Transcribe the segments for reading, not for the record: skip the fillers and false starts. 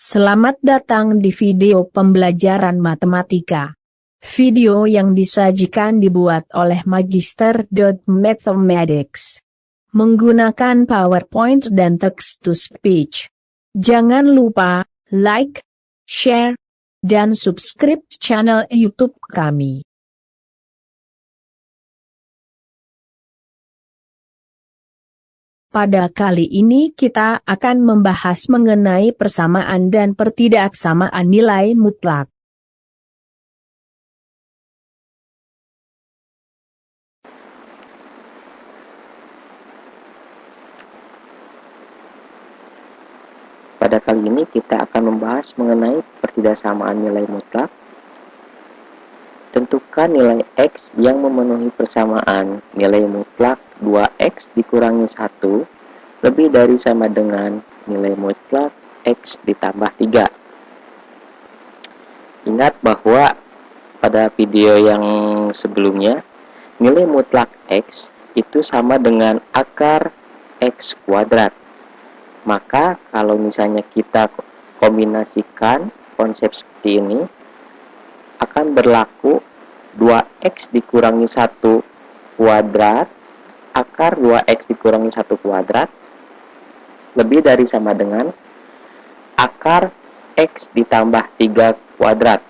Selamat datang di video pembelajaran matematika. Video yang disajikan dibuat oleh Magister.Mathematics menggunakan PowerPoint dan text-to-speech. Jangan lupa like, share, dan subscribe channel YouTube kami. Pada kali ini kita akan membahas mengenai persamaan dan pertidaksamaan nilai mutlak. Pada kali ini kita akan membahas mengenai pertidaksamaan nilai mutlak. Tentukan nilai X yang memenuhi persamaan nilai mutlak 2X dikurangi 1 lebih dari sama dengan nilai mutlak X ditambah 3. Ingat bahwa pada video yang sebelumnya, nilai mutlak X itu sama dengan akar X kuadrat. Maka kalau misalnya kita kombinasikan konsep seperti ini, akan berlaku 2X dikurangi 1 kuadrat, akar 2X dikurangi 1 kuadrat, lebih dari sama dengan akar X ditambah 3 kuadrat.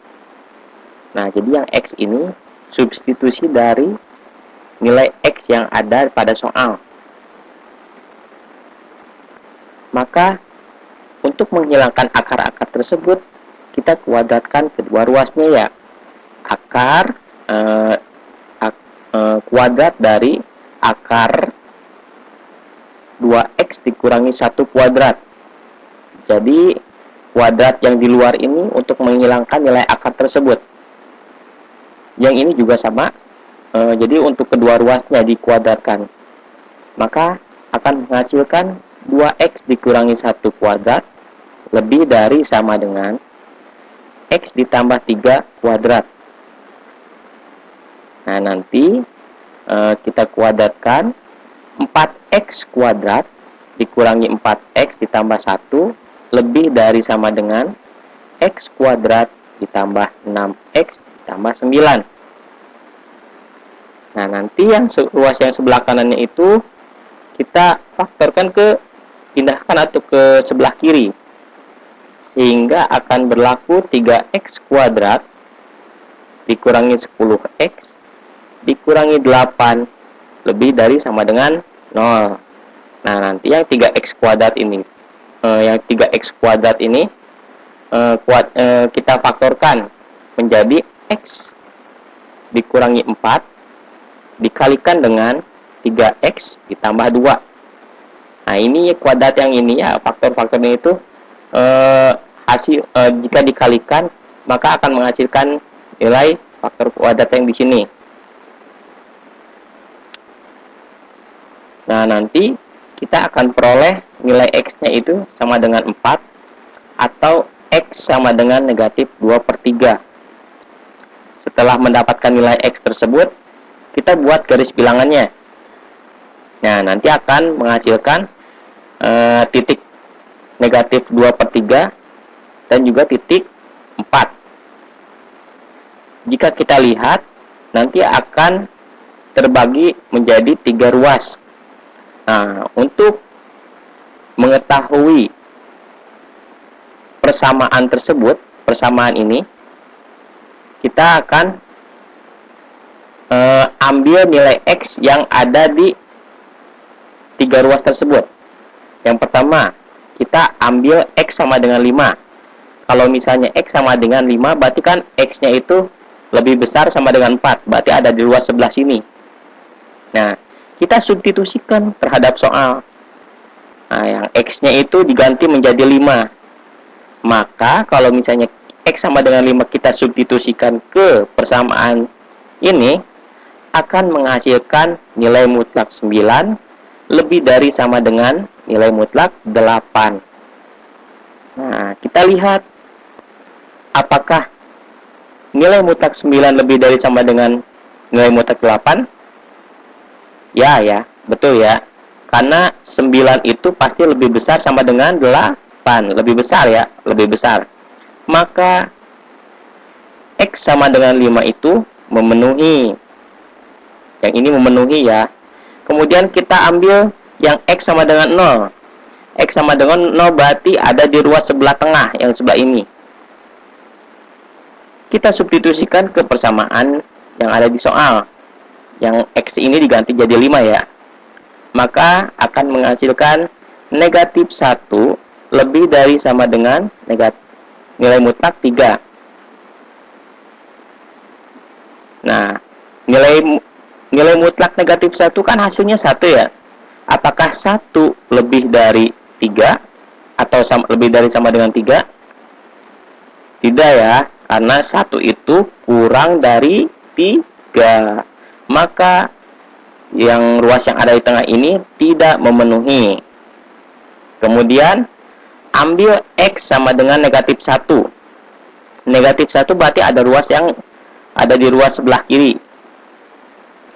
Nah, jadi yang X ini substitusi dari nilai X yang ada pada soal. Maka, untuk menghilangkan akar-akar tersebut, kita kuadratkan kedua ruasnya ya. Akar kuadrat dari akar 2X dikurangi 1 kuadrat. Jadi, kuadrat yang di luar ini untuk menghilangkan nilai akar tersebut. Yang ini juga sama. Jadi, untuk kedua ruasnya dikuadratkan. Maka, akan menghasilkan 2X dikurangi 1 kuadrat lebih dari sama dengan X ditambah 3 kuadrat. Nah, nanti kita kuadratkan 4X kuadrat dikurangi 4X ditambah 1 lebih dari sama dengan X kuadrat ditambah 6X ditambah 9. Nah, nanti yang ruas yang sebelah kanannya itu kita faktorkan pindahkan atau ke sebelah kiri, sehingga akan berlaku 3X kuadrat dikurangi 10X dikurangi 8 lebih dari sama dengan 0. Nah, nanti yang 3X kuadrat ini kita faktorkan menjadi X dikurangi 4 dikalikan dengan 3X ditambah 2. Nah, ini kuadrat yang ini ya, faktor-faktornya itu jika dikalikan maka akan menghasilkan nilai faktor kuadrat yang di sini. Nah, nanti kita akan peroleh nilai X-nya itu sama dengan 4 atau X sama dengan negatif 2/3. Setelah mendapatkan nilai X tersebut, kita buat garis bilangannya. Nah, nanti akan menghasilkan titik negatif 2/3 dan juga titik 4. Jika kita lihat, nanti akan terbagi menjadi 3 ruas. Nah, untuk mengetahui persamaan tersebut, persamaan ini, kita akan ambil nilai X yang ada di 3 ruas tersebut. Yang pertama, kita ambil X sama dengan 5. Kalau misalnya X sama dengan 5, berarti kan X-nya itu lebih besar sama dengan 4. Berarti ada di ruas sebelah sini. Nah, kita substitusikan terhadap soal. Nah, yang X-nya itu diganti menjadi 5. Maka, kalau misalnya X sama dengan 5 kita substitusikan ke persamaan ini, akan menghasilkan nilai mutlak 9 lebih dari sama dengan nilai mutlak 8. Nah, kita lihat apakah nilai mutlak 9 lebih dari sama dengan nilai mutlak 8? Ya, betul ya. Karena 9 itu pasti lebih besar sama dengan 8, lebih besar ya, lebih besar. Maka X sama dengan 5 itu memenuhi. Yang ini memenuhi ya. Kemudian kita ambil yang X sama dengan 0. X sama dengan 0 berarti ada di ruas sebelah tengah, yang sebelah ini. Kita substitusikan ke persamaan yang ada di soal. Yang X ini diganti jadi 5 ya. Maka akan menghasilkan negatif 1 lebih dari sama dengan nilai mutlak 3. Nah, nilai mutlak negatif 1 kan hasilnya 1 ya. Apakah 1 lebih dari 3 atau lebih dari sama dengan 3? Tidak ya, karena 1 itu kurang dari 3. Maka yang ruas yang ada di tengah ini tidak memenuhi. Kemudian ambil X sama dengan negatif 1. Negatif 1 berarti ada ruas yang ada di ruas sebelah kiri,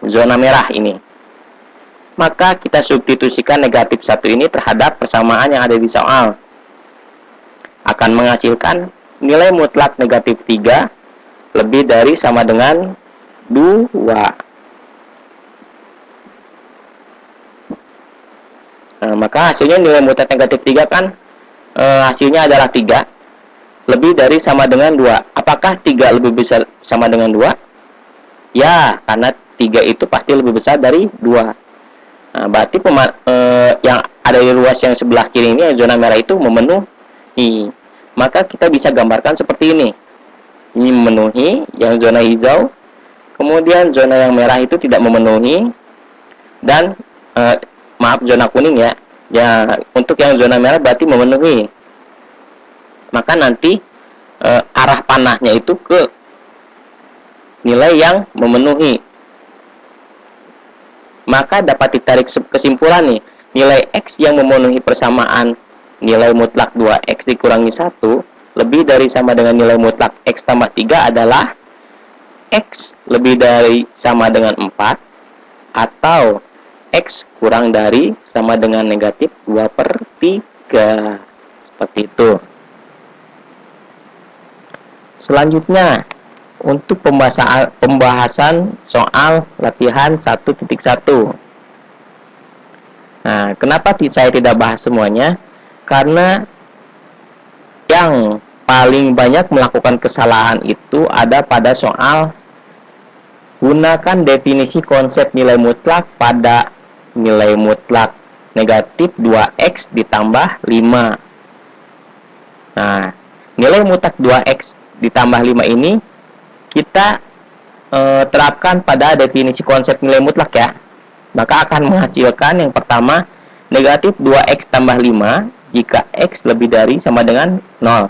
zona merah ini. Maka kita substitusikan negatif 1 ini terhadap persamaan yang ada di soal. Akan menghasilkan nilai mutlak negatif 3 lebih dari sama dengan 2. Maka hasilnya nilai mutlak negatif 3 kan hasilnya adalah 3 lebih dari sama dengan 2. Apakah 3 lebih besar sama dengan 2? Ya, karena 3 itu pasti lebih besar dari 2. Nah, berarti yang ada di ruas yang sebelah kiri ini, yang zona merah itu memenuhi. Maka kita bisa gambarkan seperti ini. Ini memenuhi, yang zona hijau. Kemudian zona yang merah itu tidak memenuhi. Dan zona kuning ya. Ya, untuk yang zona merah berarti memenuhi. Maka nanti arah panahnya itu ke nilai yang memenuhi. Maka dapat ditarik kesimpulan nih, nilai X yang memenuhi persamaan nilai mutlak 2X dikurangi 1 lebih dari sama dengan nilai mutlak X tambah 3 adalah X lebih dari sama dengan 4 atau X kurang dari sama dengan negatif 2/3. Seperti itu. Selanjutnya, untuk pembahasan soal latihan 1.1. Nah, kenapa saya tidak bahas semuanya? Karena yang paling banyak melakukan kesalahan itu ada pada soal gunakan definisi konsep nilai mutlak pada nilai mutlak negatif 2X ditambah 5. Nah, nilai mutlak 2X ditambah 5 ini kita terapkan pada definisi konsep nilai mutlak ya. Maka akan menghasilkan yang pertama negatif 2X tambah 5 jika X lebih dari sama dengan 0.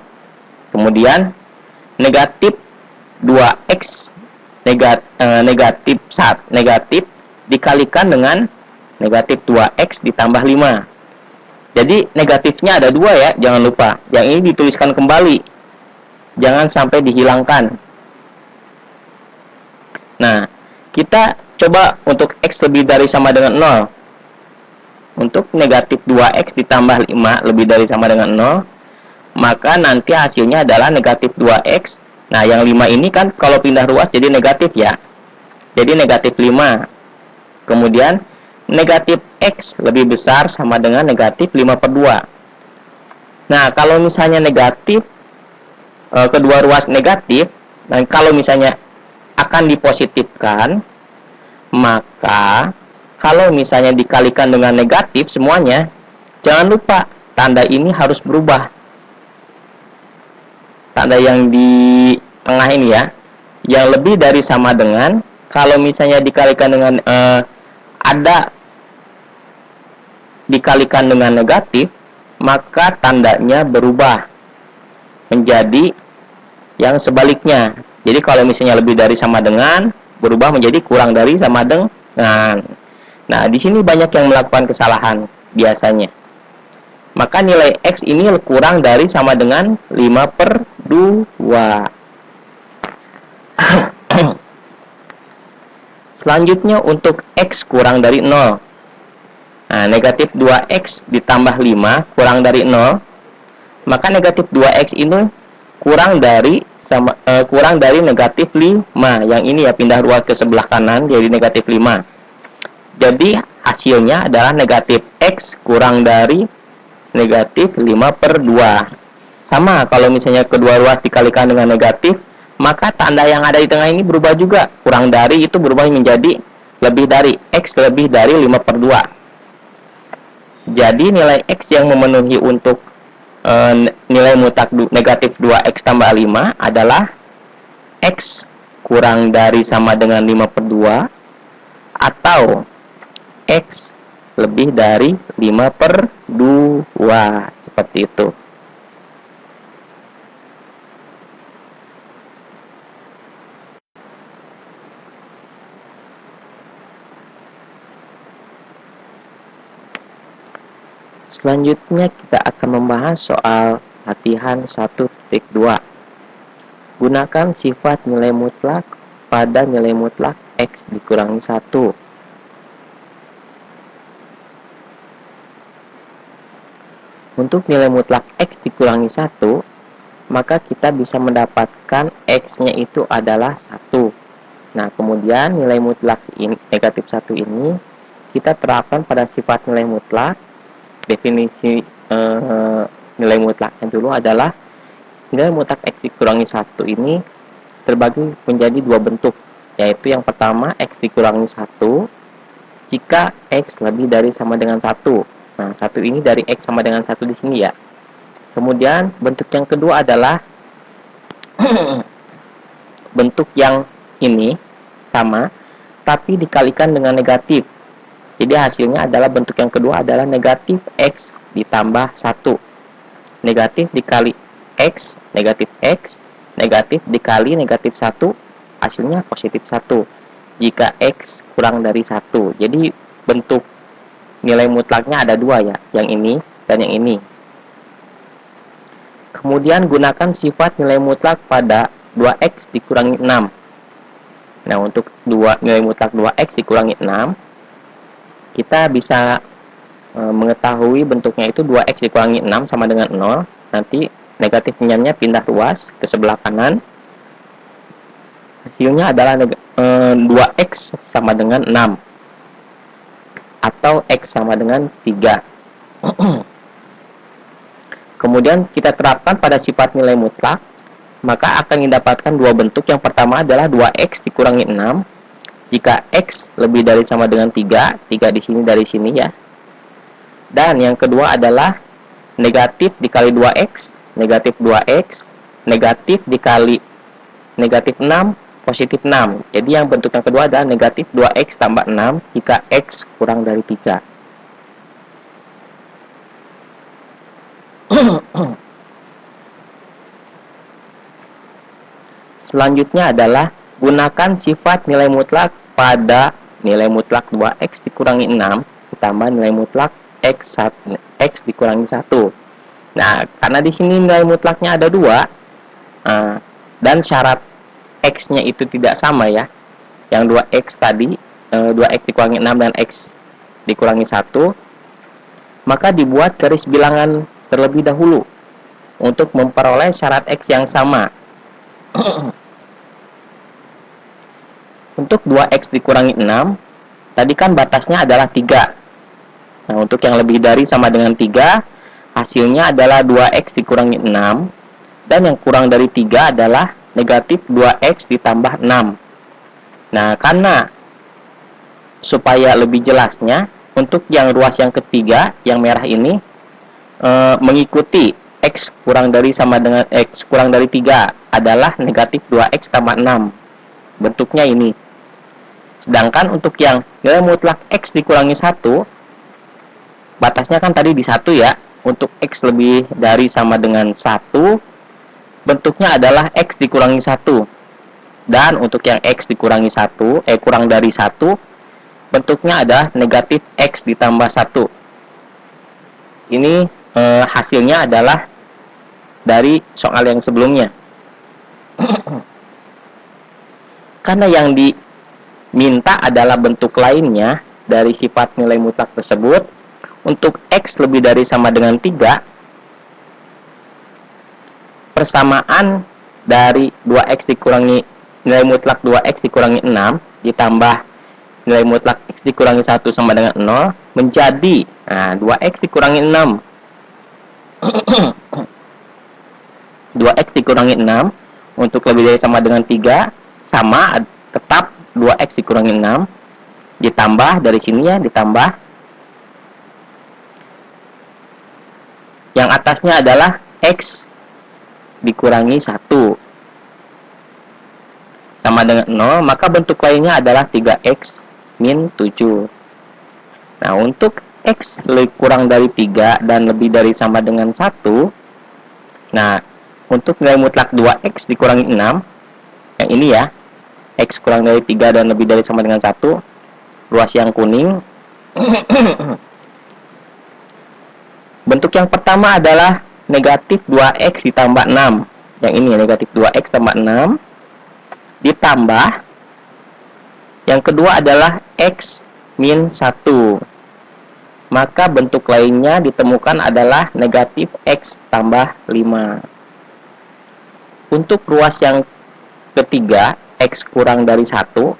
Kemudian negatif 2X negatif dikalikan dengan negatif 2X ditambah 5. Jadi negatifnya ada 2 ya, jangan lupa. Yang ini dituliskan kembali. Jangan sampai dihilangkan. Nah, kita coba untuk X lebih dari sama dengan 0. Untuk negatif 2X ditambah 5 lebih dari sama dengan 0, maka nanti hasilnya adalah negatif 2X. Nah, yang 5 ini kan kalau pindah ruas jadi negatif ya. Jadi negatif 5. Kemudian negatif X lebih besar sama dengan negatif 5/2. Nah, kalau misalnya negatif, kedua ruas negatif, dan kalau misalnya akan dipositifkan, maka kalau misalnya dikalikan dengan negatif semuanya, jangan lupa tanda ini harus berubah. Tanda yang di tengah ini ya, yang lebih dari sama dengan, kalau misalnya dikalikan dengan dikalikan dengan negatif, maka tandanya berubah menjadi yang sebaliknya. Jadi kalau misalnya lebih dari sama dengan, berubah menjadi kurang dari sama dengan. Nah, di sini banyak yang melakukan kesalahan biasanya. Maka nilai X ini kurang dari sama dengan 5/2. Selanjutnya untuk X kurang dari 0. Nah, negatif 2X ditambah 5 kurang dari 0. maka negatif 2x ini kurang dari negatif 5. Yang ini ya, pindah ruas ke sebelah kanan jadi negatif 5. Jadi hasilnya adalah negatif x kurang dari negatif 5/2. Sama, kalau misalnya kedua ruas dikalikan dengan negatif, maka tanda yang ada di tengah ini berubah juga. Kurang dari itu berubah menjadi lebih dari, x lebih dari 5/2. Jadi nilai x yang memenuhi untuk nilai mutlak negatif 2x tambah 5 adalah x kurang dari sama dengan 5/2 atau x lebih dari 5/2. Seperti itu. Selanjutnya kita akan membahas soal latihan 1.2. Gunakan sifat nilai mutlak pada nilai mutlak x dikurangi 1. Untuk nilai mutlak x dikurangi 1, maka kita bisa mendapatkan x-nya itu adalah 1. Nah, kemudian nilai mutlak negatif 1 ini kita terapkan pada sifat nilai mutlak. Definisi nilai mutlaknya dulu adalah nilai mutlak x dikurangi 1 ini terbagi menjadi dua bentuk, yaitu yang pertama x dikurangi 1 jika x lebih dari sama dengan 1. Nah, 1 ini dari x sama dengan 1 di sini ya. Kemudian bentuk yang kedua adalah bentuk yang ini sama tapi dikalikan dengan negatif. Jadi hasilnya adalah bentuk yang kedua adalah negatif x ditambah 1. Negatif dikali x, negatif x, negatif dikali negatif 1, hasilnya positif 1. Jika x kurang dari 1. Jadi bentuk nilai mutlaknya ada dua ya, yang ini dan yang ini. Kemudian gunakan sifat nilai mutlak pada 2x dikurangi 6. Nah, untuk nilai mutlak 2x dikurangi 6, kita bisa mengetahui bentuknya itu 2x dikurangi 6 sama dengan 0. Nanti negatif minyannya pindah ruas ke sebelah kanan. Hasilnya adalah 2x sama dengan 6. Atau x sama dengan 3. Kemudian kita terapkan pada sifat nilai mutlak, maka akan didapatkan dua bentuk. Yang pertama adalah 2x dikurangi 6 jika x lebih dari sama dengan 3 di sini dari sini ya. Dan yang kedua adalah negatif dikali 2x, negatif 2x, negatif dikali negatif 6, positif 6. Jadi yang bentuk yang kedua adalah negatif 2x tambah 6 jika x kurang dari 3. Selanjutnya adalah gunakan sifat nilai mutlak pada nilai mutlak 2x dikurangi 6 ditambah nilai mutlak x dikurangi 1. Nah, karena di sini nilai mutlaknya ada 2 dan syarat x-nya itu tidak sama ya. Yang 2x tadi 2x dikurangi 6 dan x dikurangi 1, maka dibuat garis bilangan terlebih dahulu untuk memperoleh syarat x yang sama. Untuk 2x dikurangi 6, tadi kan batasnya adalah 3. Nah, untuk yang lebih dari sama dengan 3, hasilnya adalah 2x dikurangi 6. Dan yang kurang dari 3 adalah negatif 2x ditambah 6. Nah, karena supaya lebih jelasnya, untuk yang ruas yang ketiga, yang merah ini, mengikuti x kurang dari sama dengan x kurang dari 3 adalah negatif 2x tambah 6. Bentuknya ini. Sedangkan untuk yang nilai mutlak x dikurangi 1, batasnya kan tadi di 1 ya. Untuk x lebih dari sama dengan 1, bentuknya adalah x dikurangi 1. Dan untuk yang x dikurangi 1, kurang dari 1, bentuknya adalah negatif x ditambah 1. Ini hasilnya adalah dari soal yang sebelumnya. Karena yang diminta adalah bentuk lainnya dari sifat nilai mutlak tersebut. Untuk x lebih dari sama dengan 3, persamaan dari 2x dikurangi nilai mutlak 2x dikurangi 6 ditambah nilai mutlak x dikurangi 1 sama dengan 0 menjadi 2x dikurangi 6. 2x dikurangi 6 untuk lebih dari sama dengan 3 sama tetap 2x dikurangi 6 ditambah dari sini ya, ditambah yang atasnya adalah x dikurangi 1 sama dengan 0, maka bentuk lainnya adalah 3x min 7. Nah, untuk x lebih kurang dari 3 dan lebih dari sama dengan 1, nah, untuk nilai mutlak 2x dikurangi 6, yang ini ya, x kurang dari 3 dan lebih dari sama dengan 1, ruas yang kuning. Bentuk yang pertama adalah negatif 2x ditambah 6. Yang ini negatif 2x tambah 6. Ditambah. Yang kedua adalah x min 1. Maka bentuk lainnya ditemukan adalah negatif x tambah 5. Untuk ruas yang ketiga, x kurang dari 1.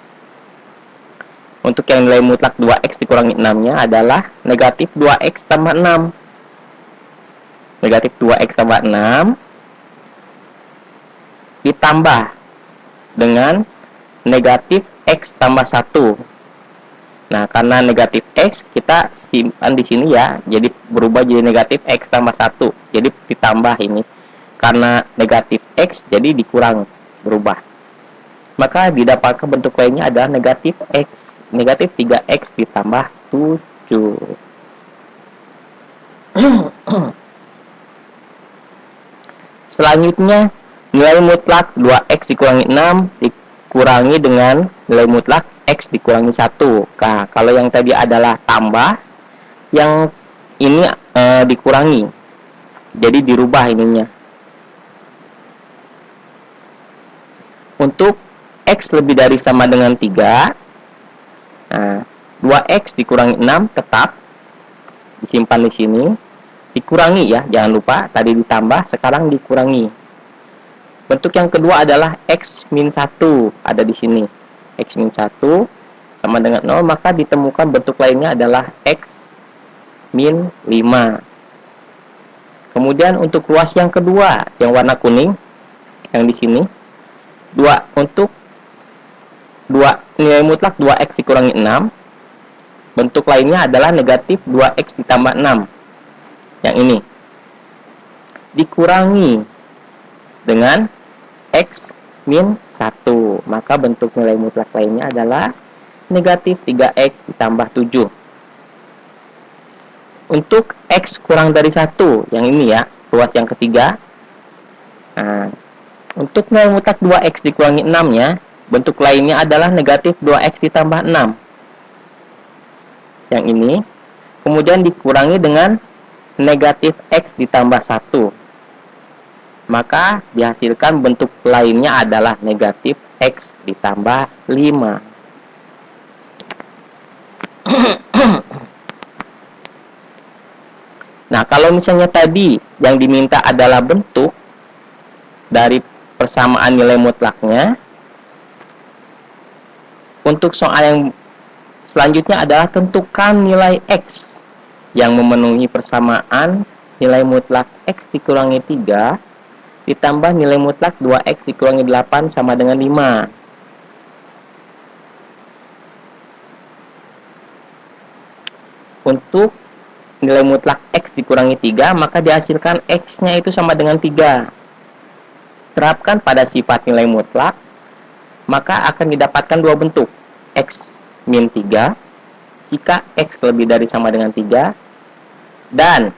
Untuk yang nilai mutlak 2x dikurangi 6-nya adalah negatif 2x tambah 6. Negatif 2x tambah 6 ditambah dengan negatif x tambah 1. Nah, karena negatif x kita simpan di sini ya, jadi berubah jadi negatif x tambah 1. Jadi ditambah ini. Karena negatif x jadi dikurang, berubah. Maka didapatkan bentuk lainnya adalah negatif x. Negatif 3x ditambah 7. Selanjutnya, nilai mutlak 2x dikurangi 6 dikurangi dengan nilai mutlak x dikurangi 1. Nah, kalau yang tadi adalah tambah, yang ini dikurangi. Jadi dirubah ininya. Untuk x lebih dari sama dengan 3, nah, 2x dikurangi 6 tetap disimpan di sini. Dikurangi ya, jangan lupa tadi ditambah, sekarang dikurangi. Bentuk yang kedua adalah x min 1 ada di sini. X min 1 sama dengan 0, maka ditemukan bentuk lainnya adalah x min 5. Kemudian untuk ruas yang kedua yang warna kuning yang di sini, untuk nilai mutlak 2x dikurangi 6, bentuk lainnya adalah negatif 2x ditambah 6. Yang ini dikurangi dengan x min 1, maka bentuk nilai mutlak lainnya adalah negatif 3x ditambah 7. Untuk x kurang dari 1, yang ini ya, ruas yang ketiga. Nah, untuk nilai mutlak 2x dikurangi 6-nya, bentuk lainnya adalah negatif 2x ditambah 6. Yang ini kemudian dikurangi dengan negatif x ditambah 1. Maka dihasilkan bentuk lainnya adalah negatif x ditambah 5. Nah, kalau misalnya tadi yang diminta adalah bentuk dari persamaan nilai mutlaknya, untuk soal yang selanjutnya adalah tentukan nilai x yang memenuhi persamaan nilai mutlak x dikurangi 3 ditambah nilai mutlak 2x dikurangi 8 sama dengan 5. Untuk nilai mutlak x dikurangi 3, maka dihasilkan x-nya itu sama dengan 3. Terapkan pada sifat nilai mutlak, maka akan didapatkan dua bentuk, x min 3 jika x lebih dari sama dengan 3, dan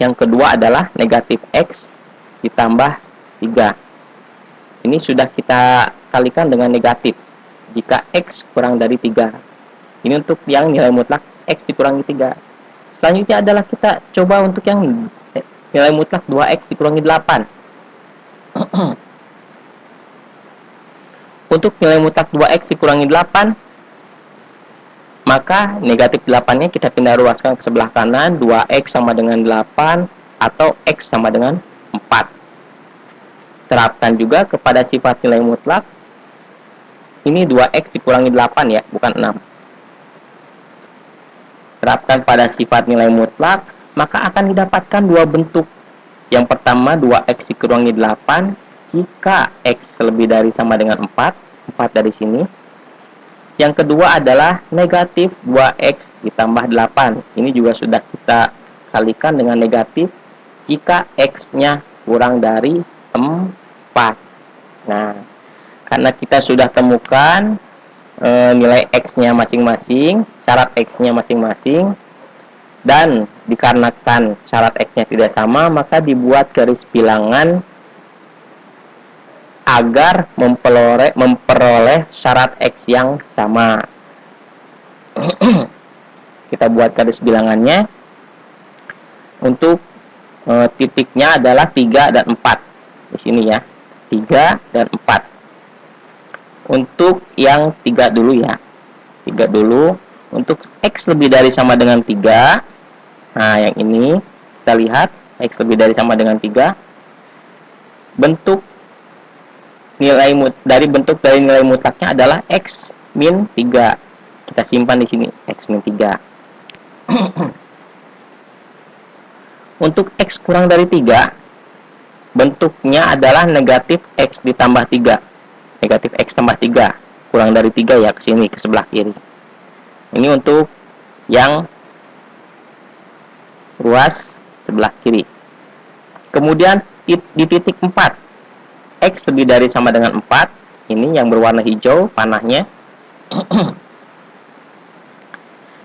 yang kedua adalah negatif x ditambah 3. Ini sudah kita kalikan dengan negatif jika x kurang dari 3. Ini untuk yang nilai mutlak x dikurangi 3. Selanjutnya adalah kita coba untuk yang nilai mutlak 2x dikurangi 8. Untuk nilai mutlak 2x dikurangi 8, maka negatif 8-nya kita pindah ruaskan ke sebelah kanan, 2x sama dengan 8 atau x sama dengan 4. terapkan juga kepada sifat nilai mutlak. Ini 2x dikurangi 8 ya, bukan 6. Terapkan pada sifat nilai mutlak, maka akan didapatkan dua bentuk. Yang pertama 2x dikurangi 8 jika x lebih dari sama dengan 4 dari sini. Yang kedua adalah negatif 2x ditambah 8. Ini juga sudah kita kalikan dengan negatif jika x-nya kurang dari 4. Nah, karena kita sudah temukan nilai x-nya masing-masing, syarat x-nya masing-masing, dan dikarenakan syarat x-nya tidak sama, maka dibuat garis bilangan agar memperoleh syarat x yang sama. Kita buat garis bilangannya. Untuk titiknya adalah 3 dan 4. Di sini ya. 3 dan 4. Untuk yang 3 dulu ya. 3 dulu. Untuk x lebih dari sama dengan 3. Nah, yang ini kita lihat x lebih dari sama dengan 3. Bentuk dari nilai mutlaknya adalah x min 3. Kita simpan di sini x min 3. Untuk x kurang dari 3, bentuknya adalah negatif x ditambah 3. Negatif x tambah 3. Kurang dari 3 ya, ke sini, ke sebelah kiri. Ini untuk yang ruas sebelah kiri. Kemudian di titik 4, x lebih dari sama dengan 4. Ini yang berwarna hijau panahnya.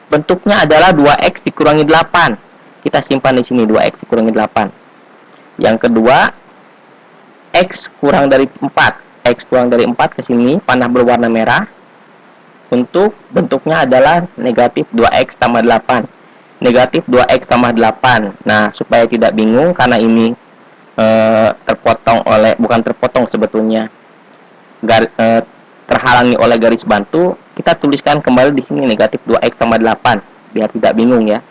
Bentuknya adalah 2x dikurangi 8. Kita simpan di sini 2x dikurangi 8. Yang kedua, x kurang dari 4. X kurang dari 4 ke sini, panah berwarna merah. Untuk bentuknya adalah negatif 2x tambah 8. Negatif 2x tambah 8. Nah, supaya tidak bingung, karena ini bukan terpotong sebetulnya, terhalangi oleh garis bantu, kita tuliskan kembali di sini negatif 2x tambah 8 biar tidak bingung ya.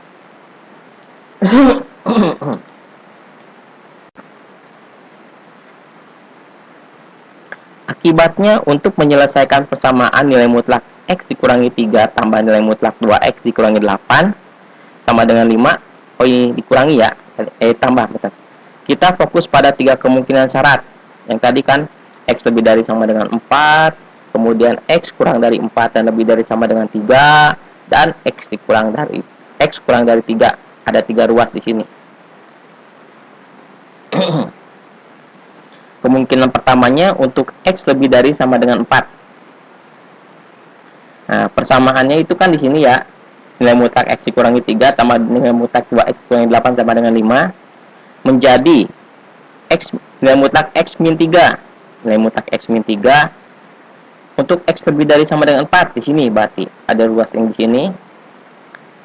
Akibatnya, untuk menyelesaikan persamaan nilai mutlak x dikurangi 3 tambah nilai mutlak 2x dikurangi 8 sama dengan 5. Oh, ini dikurangi ya, tambah, betul. Kita fokus pada 3 kemungkinan syarat. Yang tadi kan x lebih dari sama dengan 4, kemudian x kurang dari 4 dan lebih dari sama dengan 3, dan x kurang dari 3. Ada 3 ruas di sini. Kemungkinan pertamanya untuk x lebih dari sama dengan 4. Nah, persamaannya itu kan di sini ya. Nilai mutlak x dikurangi 3 tambah nilai mutlak 2x dikurangi 8 sama dengan 5 menjadi nilai mutlak x min 3. Nilai mutlak x min 3 untuk x lebih dari sama dengan 4 di sini, berarti ada ruas yang di sini.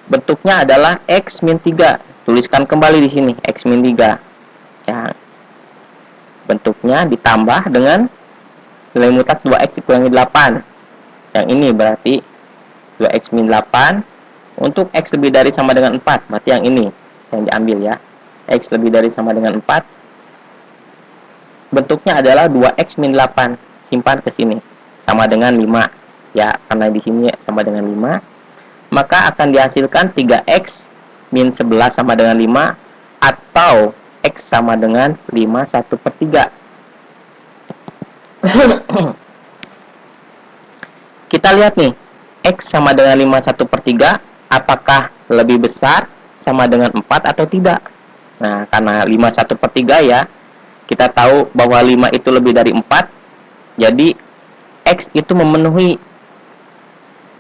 Bentuknya adalah x min 3. Tuliskan kembali di sini x min 3. Ya. Bentuknya ditambah dengan nilai mutlak 2x dikurangi 8. Yang ini berarti 2x min 8 untuk x lebih dari sama dengan 4. Berarti yang ini yang diambil ya. X lebih dari sama dengan 4. Bentuknya adalah 2x min 8. Simpan ke sini. Sama dengan 5. Ya, karena di sini sama dengan 5. Maka akan dihasilkan 3x min 11 sama dengan 5. Atau x sama dengan 5 1/3. Kita lihat nih. X sama dengan 5 1/3. Apakah lebih besar sama dengan 4 atau tidak? Nah, karena 5 1/3 ya, kita tahu bahwa 5 itu lebih dari 4. Jadi, x itu memenuhi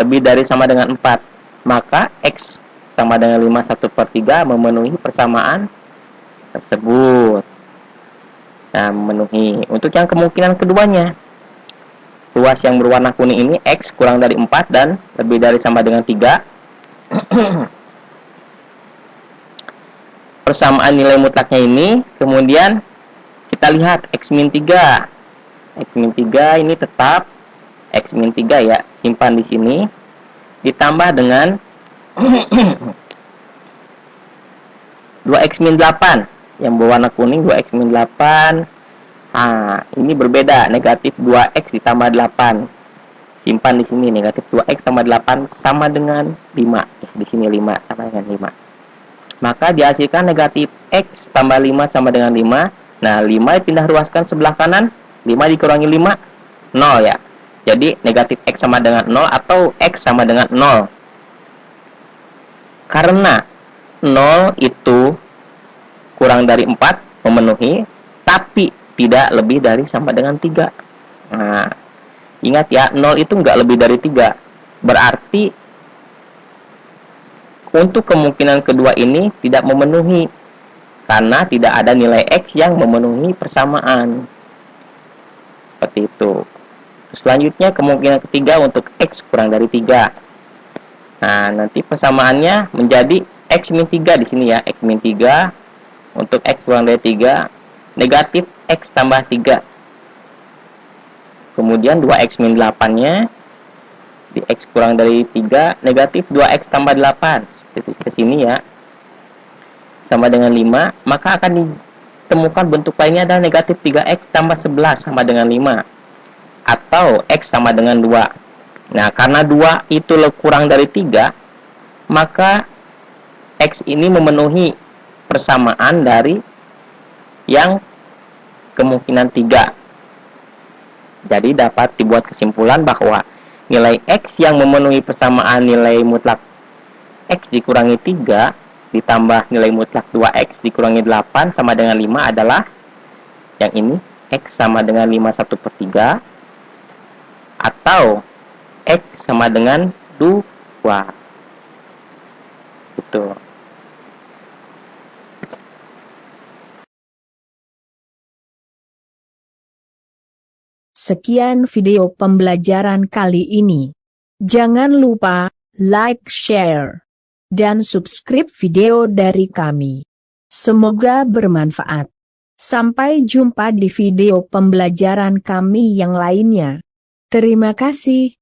lebih dari sama dengan 4. Maka, x sama dengan 5 1/3 memenuhi persamaan tersebut. Nah, memenuhi. Untuk yang kemungkinan keduanya, ruas yang berwarna kuning ini, x kurang dari 4 dan lebih dari sama dengan 3. Persamaan nilai mutlaknya ini, kemudian kita lihat x min 3. X min 3 ini tetap x min 3 ya, simpan di sini. Ditambah dengan 2x min 8 yang berwarna kuning, 2x min 8 Ini berbeda, negatif 2x ditambah 8. Simpan di sini, negatif 2x tambah 8 sama dengan 5. Di sini 5 sama dengan 5. Maka dihasilkan negatif x tambah 5 sama dengan 5. Nah, 5 dipindah ruaskan sebelah kanan. 5 dikurangi 5, 0 ya. Jadi, negatif x sama dengan 0 atau x sama dengan 0. Karena 0 itu kurang dari 4 memenuhi, tapi tidak lebih dari sama dengan 3. Nah, ingat ya, 0 itu nggak lebih dari 3. Berarti untuk kemungkinan kedua ini tidak memenuhi, karena tidak ada nilai x yang memenuhi persamaan. Seperti itu. Selanjutnya kemungkinan ketiga untuk x kurang dari 3. Nah, nanti persamaannya menjadi x min 3 di sini ya, x min 3 untuk x kurang dari 3, negatif x tambah 3. Kemudian 2x min 8-nya di x kurang dari 3, negatif 2x tambah 8. Seperti ke sini ya. Sama dengan 5, maka akan ditemukan bentuk lainnya adalah negatif 3x tambah 11 sama dengan 5. Atau x sama dengan 2. Nah, karena 2 itu kurang dari 3, maka x ini memenuhi persamaan dari yang kemungkinan 3. Jadi dapat dibuat kesimpulan bahwa nilai x yang memenuhi persamaan nilai mutlak x dikurangi 3 ditambah nilai mutlak 2x dikurangi 8 sama dengan 5 adalah yang ini, x sama dengan 5/1/3 atau x sama dengan 2. Gitu. Sekian video pembelajaran kali ini. Jangan lupa like, share, dan subscribe video dari kami. Semoga bermanfaat. Sampai jumpa di video pembelajaran kami yang lainnya. Terima kasih.